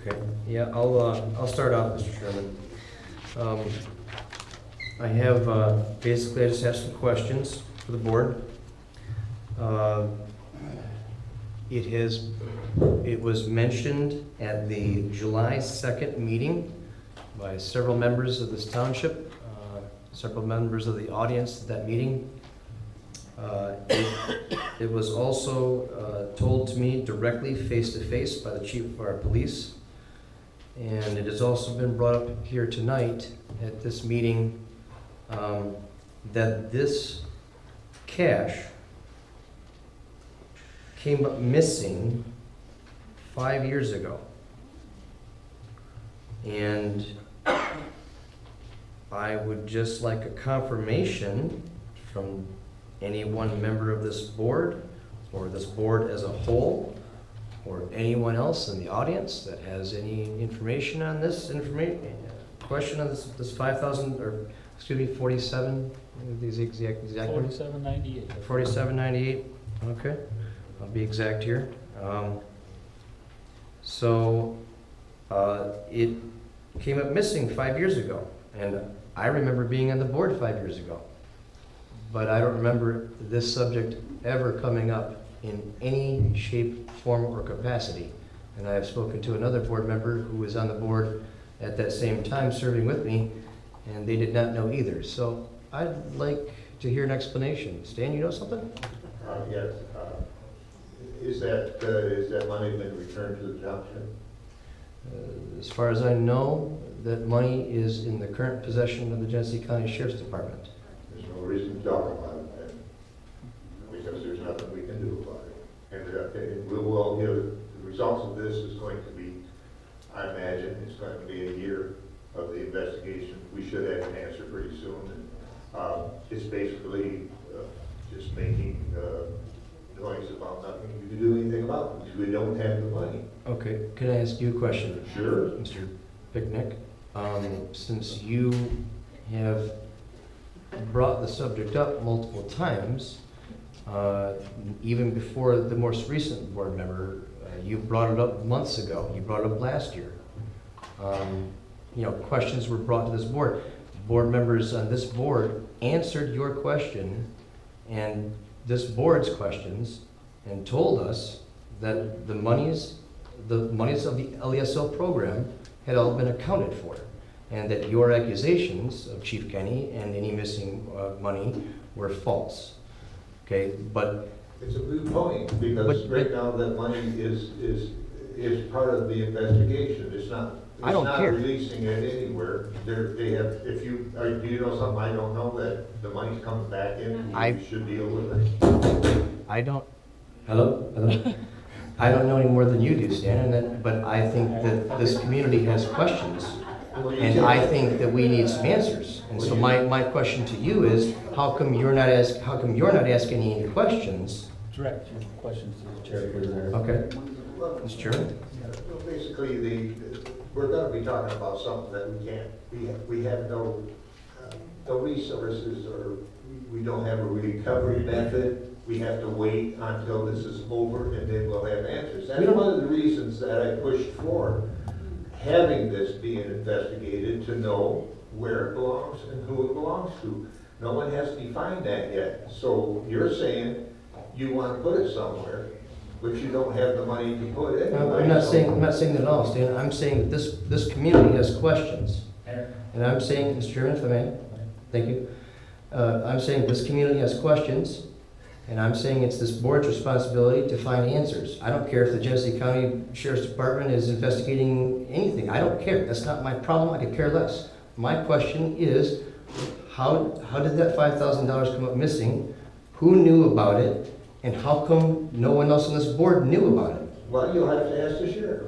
Okay, yeah, I'll start off, Mr. Chairman. I have, basically, I just have some questions for the board. It was mentioned at the July 2nd meeting by several members of this township, several members of the audience at that meeting. It was also told to me directly, face-to-face, by the chief of our police. And it has also been brought up here tonight at this meeting that this cash came up missing 5 years ago. And I would just like a confirmation from any one member of this board, or this board as a whole, or anyone else in the audience that has any information on this question on this 5,000, or excuse me, 47, these exact 4798. 4798, okay, I'll be exact here. So it came up missing 5 years ago, and I remember being on the board 5 years ago, but I don't remember this subject ever coming up in any shape, form, or capacity. And I have spoken to another board member who was on the board at that same time serving with me, and they did not know either. So I'd like to hear an explanation. Stan, you know something? Yes. Is that money been returned to the township? As far as I know, that money is in the current possession of the Genesee County Sheriff's Department. There's no reason to talk about it then, because there's nothing we can do about it. And we will, the results of this is going to be, I imagine, it's going to be a year of the investigation. We should have an answer pretty soon. And, it's basically just making noise about nothing we can do anything about, because we don't have the money. Okay, can I ask you a question? Sure. Mr. Picnic, since you have brought the subject up multiple times, even before the most recent board member, you brought it up months ago, you brought it up last year. Questions were brought to this board. Board members on this board answered your question and this board's questions and told us that the monies of the LESL program had all been accounted for, and that your accusations of Chief Kenny and any missing money were false. Okay, but it's a moot point, because right now that money is part of the investigation. It's not. I don't care. Releasing it anywhere. They have. If you do you know something I don't know, that the money's coming back in. You should deal with it. I don't. Hello. I don't know any more than you do, Stan. But I think that this community has questions, and I think that we need some answers. And so my question to you is, how come you're not asking any questions? Direct your questions to the chair, please. Okay. Mr. Chairman. Well, basically, we're going to be talking about something that we can't. We have no resources, or we don't have a recovery method. We have to wait until this is over, and then we'll have answers. That's one of the reasons that I pushed for having this being investigated, to know where it belongs and who it belongs to. No one has defined that yet. So you're saying you want to put it somewhere, but you don't have the money to put it. I'm not saying that at all, Stan. I'm saying that this community has questions, and I'm saying, Mr. Chairman, if I may, thank you. I'm saying this community has questions, and I'm saying it's this board's responsibility to find answers. I don't care if the Genesee County Sheriff's Department is investigating anything. I don't care. That's not my problem. I could care less. My question is, how did that $5,000 come up missing? Who knew about it? And how come no one else on this board knew about it? Well, you'll have to ask the sheriff.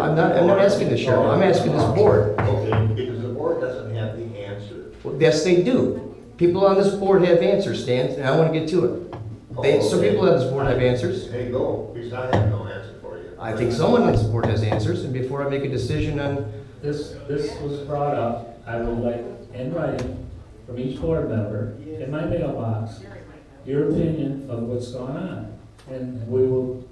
I'm not asking the sheriff. I'm asking this board. Okay, because the board doesn't have the answer. Well, yes, they do. People on this board have answers, Stan, and I want to get to it. Some people on this board have answers. There you go, because I have no answer for you. I think someone on this board has answers, and before I make a decision on... This was brought up, I would like, in writing, from each board member, in my mailbox, your opinion of what's going on. And we will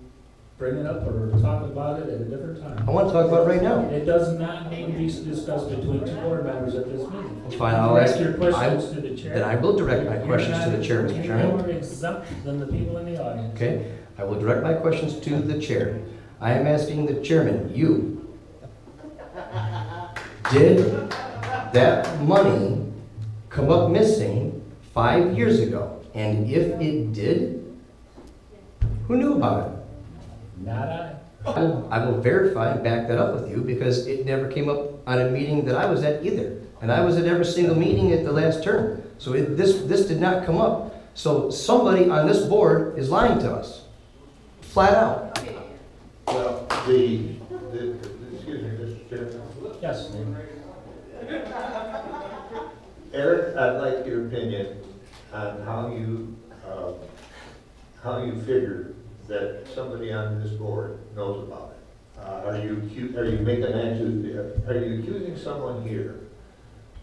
bring it up or talk about it at a different I time. want to talk about it right now. It does not need to be discussed between two board members at this meeting. It's fine, I'll ask Direct your questions to the chair. Then I will direct my questions to the chair, Mr. You're Chairman. more exempt than the people in the audience. Okay, I will direct my questions to the chair. I am asking the chairman, you, did that money come up missing 5 years ago? And if it did, who knew about it? Not I. I will verify and back that up with you because it never came up on a meeting that I was at either. And I was at every single meeting at the last term. So this did not come up. So somebody on this board is lying to us, flat out. Well, excuse me, Mr. Chairman. Yes. Eric, I'd like your opinion on how you figure that somebody on this board knows about it. Are you accusing someone here?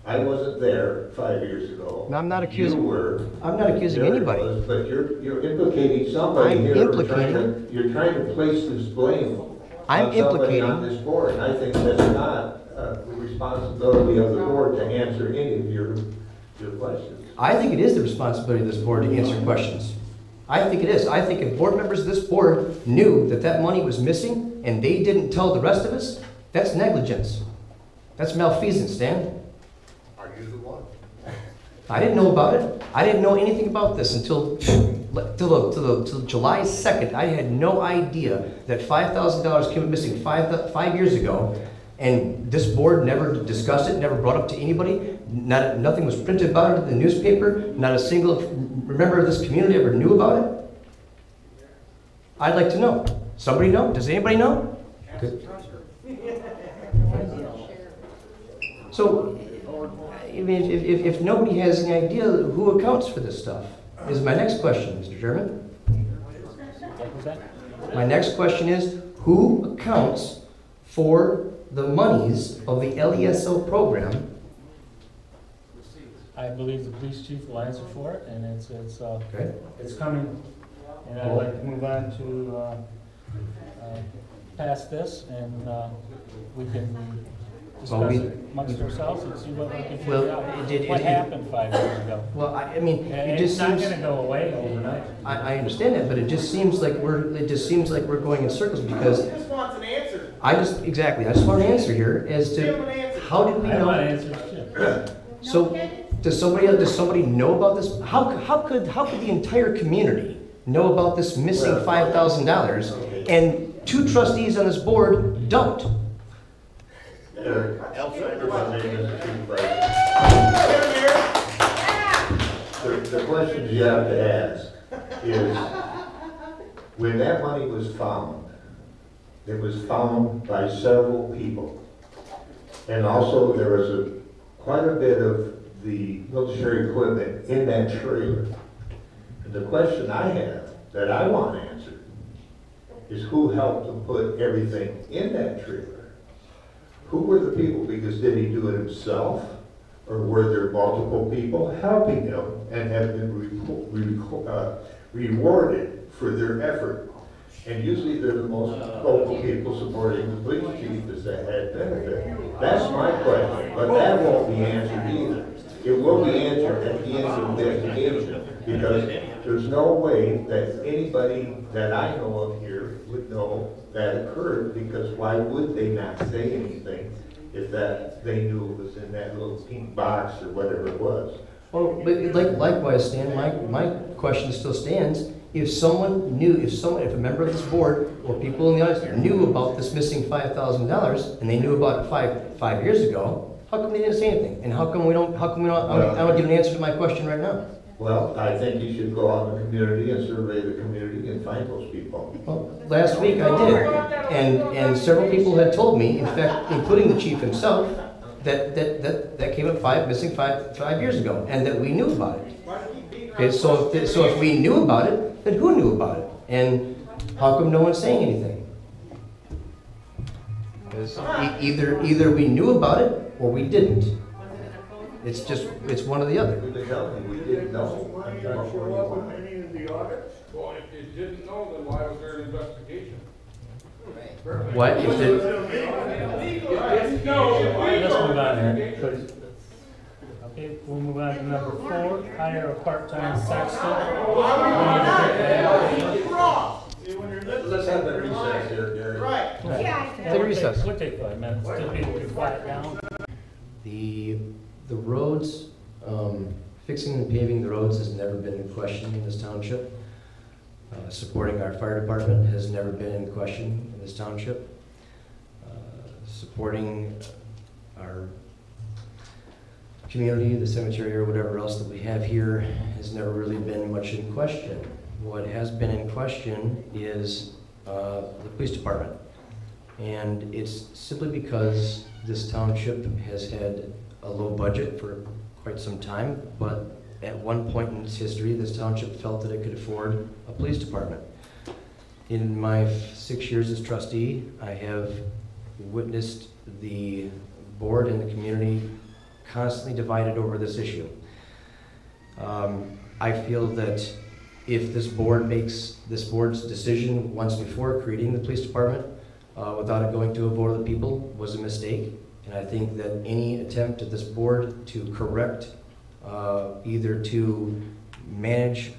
I wasn't there 5 years ago. No, I'm not accusing. You were. I'm not accusing anybody. But you're implicating somebody I'm here. implicating. You're trying to place this blame I'm on somebody implicating. on this board. And I think that's not the responsibility of the board to answer any of your questions. I think it is the responsibility of this board to answer questions. I think it is. I think if board members of this board knew that that money was missing and they didn't tell the rest of us, that's negligence. That's malfeasance, Stan. Are you the one? I didn't know about it. I didn't know anything about this until July 2nd. I had no idea that $5,000 came missing 5 years ago, and this board never discussed it, never brought it up to anybody. Nothing was printed about it in the newspaper. Not a single member of this community ever knew about it. I'd like to know. Somebody know? Does anybody know? Good. So, I mean, if nobody has any idea who accounts for this stuff, is my next question, Mr. Chairman. What was that? My next question is, who accounts for the monies of the LESO program? I believe the police chief will answer for it, and Okay. it's coming. And I'd like to move on to past this, and we can discuss it amongst ourselves and see what we can figure out. What happened 5 years ago? Well, I mean, And it it's just not seems. gonna go away overnight. I understand that, but it just seems like we're going in circles because He just wants an answer. I just want an answer here as Give him to an answer. how did we I want know? answers too. So does somebody know about this? How could the entire community know about this missing $5,000 and two trustees on this board don't? Eric, if I may, Mr. Supervisor. The questions you have to ask is, when that money was found, it was found by several people. And also there was quite a bit of the military equipment in that trailer. And the question I have, that I want answered, is who helped to put everything in that trailer? Who were the people? Because did he do it himself? Or were there multiple people helping him and have been rewarded for their effort? And usually they're the most vocal people supporting the police chief as that had benefit. That's my question, but that won't be answered either. It will be answered at the end of the investigation, because there's no way that anybody that I know of here would know that occurred, because why would they not say anything if that they knew it was in that little pink box or whatever it was? Well, but likewise, Stan, my question still stands. If someone knew, if a member of this board or people in the audience knew about this missing $5,000 and they knew about it five years ago, how come they didn't say anything? And how come we don't, I don't give an answer to my question right now? Well, I think you should go out in the community and survey the community and find those people. Well, last week I did, and several people had told me, in fact, including the chief himself, that came up missing five years ago, and that we knew about it. Okay, so if we knew about it, then who knew about it? And how come no one's saying anything? Because either we knew about it or we didn't. It's one or the other. Who the hell, we didn't know. Any of the audits? Well, if you didn't know, then why was there an investigation? What? If the, Let's move on here. Okay, we'll move on to number 4, hire a part-time sexton. Let's have that recess here, Gary. Right. Yeah. Take a recess. We'll take 5 minutes to be quiet down. the roads, fixing and paving the roads has never been in question in this township. Supporting our fire department has never been in question in this township. Supporting our community, the cemetery, or whatever else that we have here has never really been much in question. What has been in question is the police department. And it's simply because this township has had a low budget for quite some time, but at one point in its history, this township felt that it could afford a police department. In my 6 years as trustee, I have witnessed the board and the community constantly divided over this issue. I feel that if this board makes this board's decision once before creating the police department without it going to a vote of the people was a mistake. And I think that any attempt at this board to correct either to manage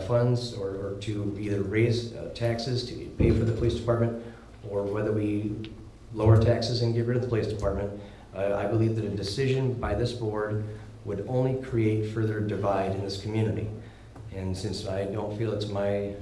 funds or to either raise taxes to pay for the police department, or whether we lower taxes and get rid of the police department, I believe that a decision by this board would only create further divide in this community. And since I don't feel it's my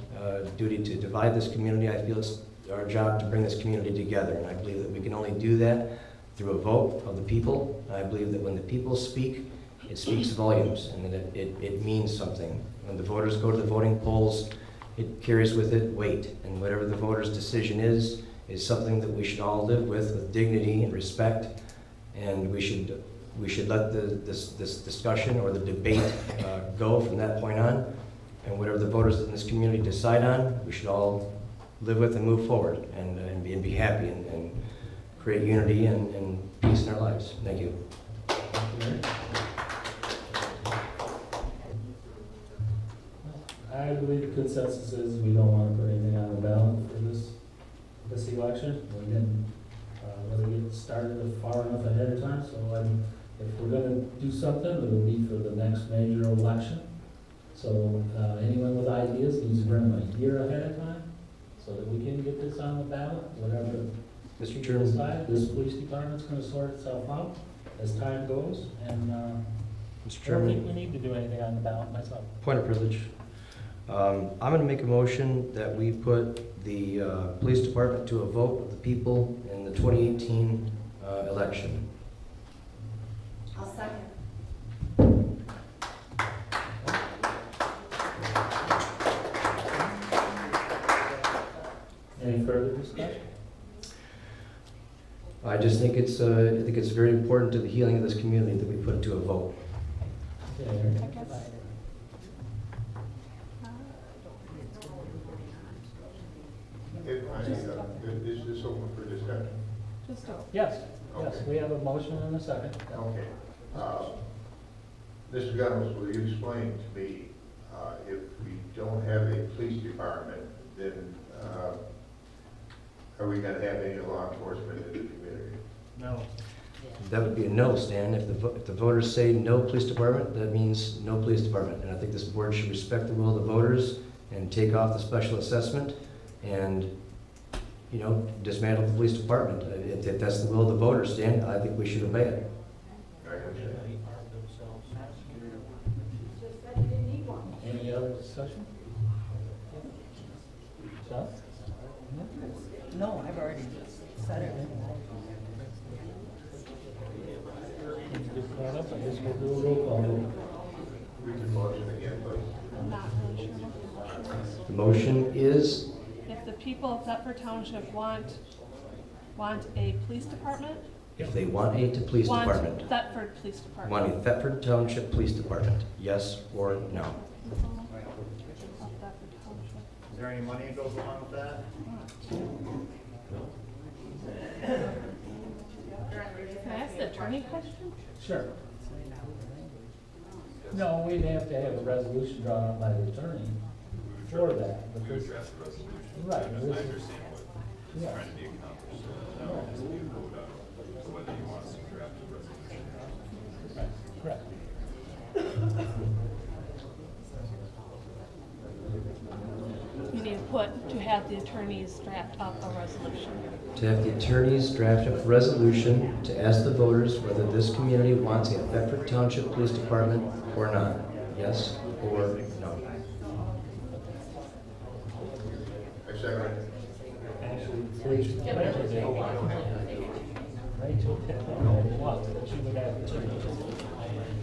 duty to divide this community, I feel it's our job to bring this community together. And I believe that we can only do that through a vote of the people. I believe that when the people speak, it speaks volumes, and that it means something. When the voters go to the voting polls, it carries with it weight. And whatever the voters' decision is something that we should all live with dignity and respect. And we should let this discussion or the debate go from that point on. And whatever the voters in this community decide on, we should all live with and move forward and be happy and create unity and peace in our lives. Thank you. I believe the consensus is we don't want to put anything on the ballot for this election. We didn't really get started far enough ahead of time, so if we're going to do something, it will be for the next major election. So anyone with ideas needs to bring them a year ahead of time so that we can get this on the ballot. Whatever Mr. we Chairman, decide, this police department's going to sort itself out as time goes, and Mr. I don't think Chairman, we need to do anything on the ballot myself. point of privilege. I'm going to make a motion that we put the police department to a vote of the people in the 2018 election. I'll second. Any further discussion? I just think it's very important to the healing of this community that we put it to a vote. Is this open for discussion? Yes, Okay. yes, we have a motion and a second. Okay. Mr. Gunnels, will you explain to me, if we don't have a police department, then are we going to have any law enforcement in the community? No. That would be a no, Stan. If the voters say no police department, that means no police department. And I think this board should respect the will of the voters and take off the special assessment and, you know, dismantle the police department. If that's the will of the voters, Stan, I think we should obey it. Any other discussion? Chuck? No, I've already said it. Get caught up, I guess we'll do a roll call. Read the motion again, please. I'm not really sure what the motion is. The motion is, If the people of Thetford Township want a police department, if they want a police want department, Thetford Police Department. want a Thetford Township Police Department, yes or no? Of Thetford Township. Is there any money that goes along with that? Can I ask the attorney a question? Sure. No, we'd have to have a resolution drawn up by the attorney for that. Because, right. Yeah. trying to be accomplished. So now it has to be a vote on whether you want to draft a resolution. Right, correct. You need to put, to have the attorneys draft up a resolution. To have the attorneys draft up a resolution to ask the voters whether this community wants a Thetford Township Police Department or not. Yes or no? I second. Actually, Rachel did. Rachel did. Once, but she would have two.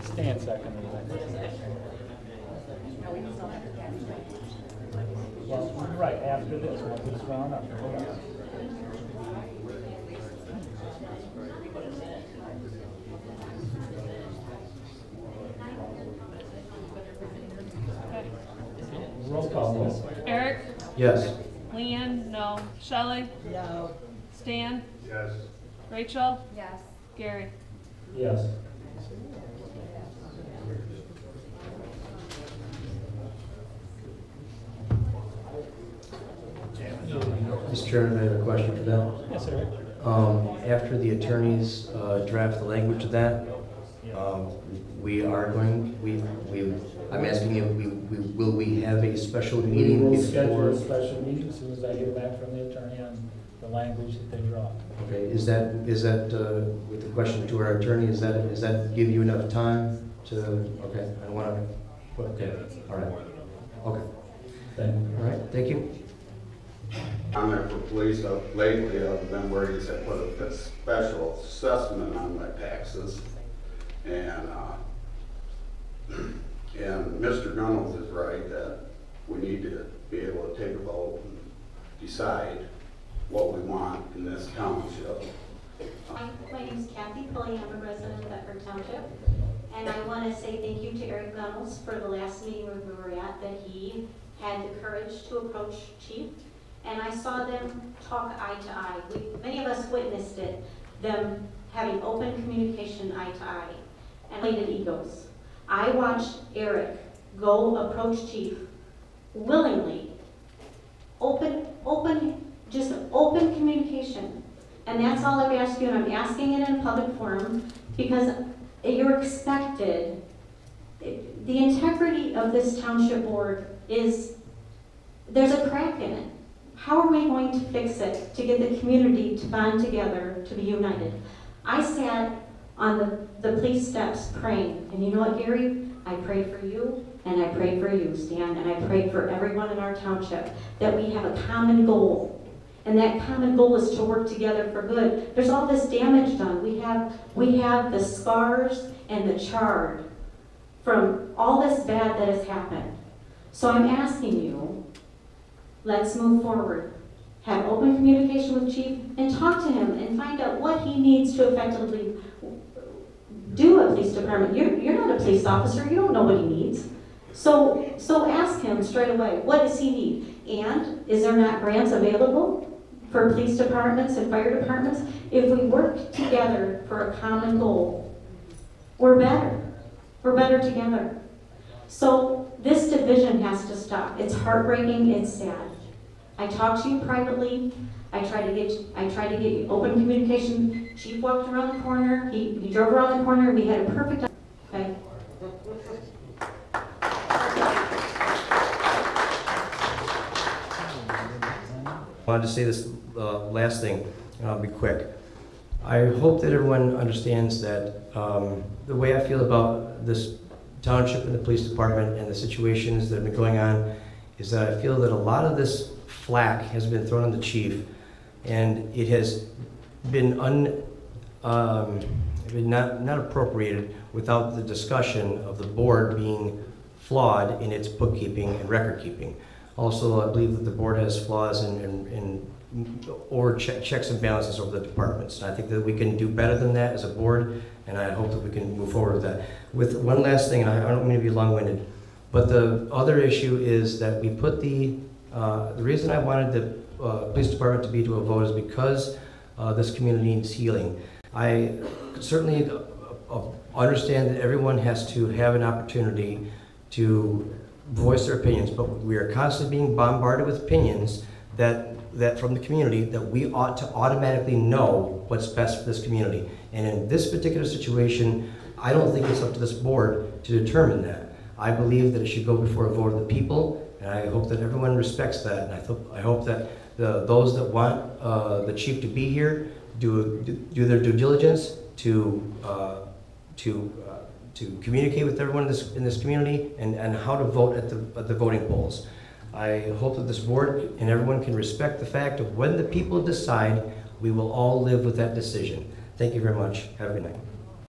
Stan seconded that. Well, right, after this, once it's drawn up. Okay. Roll call. Eric? Yes. Leanne? No. Shelley? No. Stan? Yes. Rachel? Yes. Gary? Yes. Mr. Chairman, I have a question for them. Yes, sir. After the attorneys draft the language of that, I'm asking you, will we have a special We meeting will schedule a before? special meeting as soon as I get back from the attorney on the language that they draw. Okay, is that, with the question to our attorney, does that give you enough time to, okay, I don't want to, okay, all right, okay, Thank you. all right, thank you. Comment for police lately, other than where he's put a special assessment on my taxes. And Mr. Gunnels is right that we need to be able to take a vote and decide what we want in this township. My name is Kathy Pulley. I'm a resident of Thetford Township. And I want to say thank you to Eric Gunnels for the last meeting where we were at, that he had the courage to approach Chief. And I saw them talk eye to eye. Many of us witnessed it, them having open communication eye to eye and related egos. I watched Eric go approach Chief willingly, just open communication. And that's all I'm asking you, and I'm asking it in a public forum because you're expected. The integrity of this township board there's a crack in it. How are we going to fix it to get the community to bond together, to be united? I sat on the police steps praying, and you know what, Gary? I prayed for you, and I prayed for you, Stan, and I prayed for everyone in our township, that we have a common goal. And that common goal is to work together for good. There's all this damage done. We have the scars and the charred from all this bad that has happened. So I'm asking you, let's move forward. Have open communication with Chief and talk to him and find out what he needs to effectively do a police department. You're not a police officer. You don't know what he needs. So ask him straight away, what does he need? And is there not grants available for police departments and fire departments? If we work together for a common goal, we're better. We're better together. So this division has to stop. It's heartbreaking, it's sad. I talked to you privately. I tried to get you open communication. Chief walked around the corner. He drove around the corner. We had a perfect, okay? I wanted to say this last thing, and I'll be quick. I hope that everyone understands that the way I feel about this township and the police department and the situations that have been going on is that I feel that a lot of this flack has been thrown on the chief, and it has been not appropriated without the discussion of the board being flawed in its bookkeeping and record keeping. Also, I believe that the board has flaws or checks and balances over the departments. And I think that we can do better than that as a board, and I hope that we can move forward with that. With one last thing, and I don't mean to be long-winded, but the other issue is that we put the reason I wanted the police department to be to a vote is because this community needs healing. I certainly understand that everyone has to have an opportunity to voice their opinions, but we are constantly being bombarded with opinions that from the community, that we ought to automatically know what's best for this community. And in this particular situation, I don't think it's up to this board to determine that. I believe that it should go before a vote of the people, and I hope that everyone respects that. And I hope that those that want the chief to be here do their due diligence to communicate with everyone in this community and how to vote at the voting polls. I hope that this board and everyone can respect the fact of when the people decide, we will all live with that decision. Thank you very much. Have a good night.